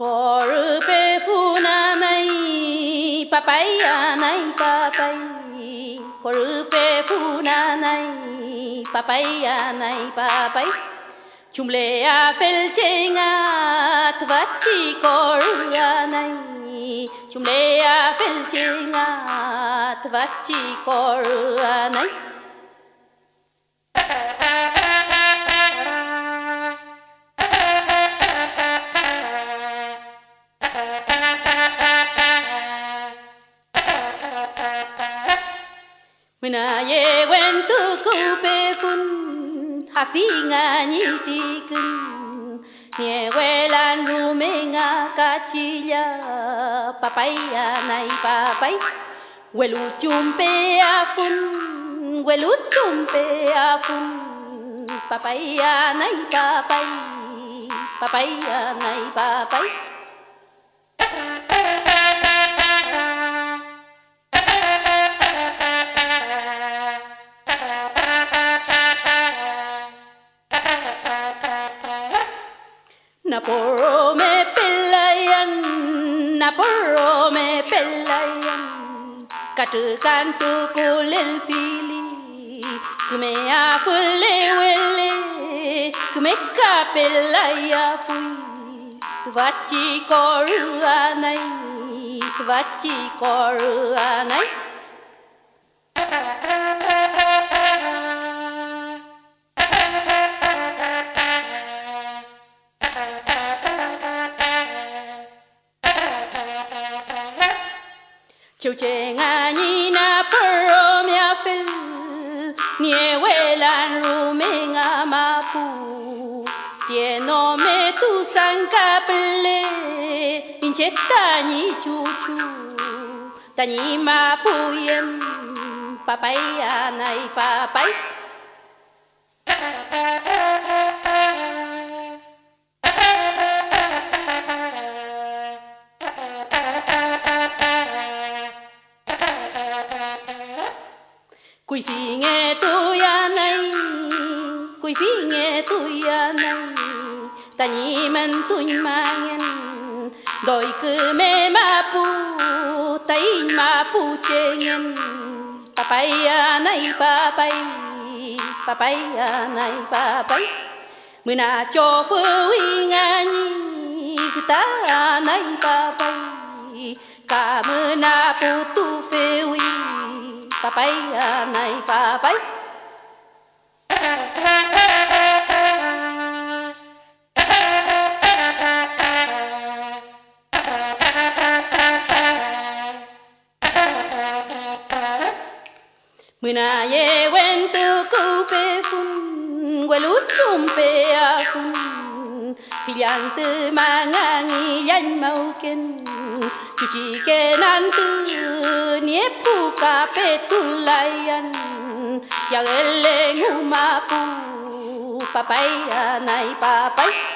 Corpe funanai, papaya papai. Corpe funanai, papaya papai. Chumlea felchenga, tvachi coranai. Chumlea felchenga, tvachi coranai. Mina ye went to coupe fun hafinga ni tikun nie welan rumenga kachilla papaya nai papai welu chumpe afun papaya nai papai papaya nai papai Naporo me pelayan katukan tu kulil fili kume afulle welle kume kapelaya fui tvachi koruanai Chiu che ngani na poro mia fel nie welan rumenga mapu tieno me tu sankapele incheta ni chuchu tani mapu yem papaya nai papai Kui finge tu ya nay tani man tuñ mangen doi cứ me mapu tai mapu chengen papaya nay papai muna cho phui ngani futa nay papai ka muna putu fewi papaya nai papai Muna ye went to coupe fun weluchumpe afun Filiante mangangi yan mauken Cuci kenantu niepu kapetulayan Yang ele ngumapu papaya nai papai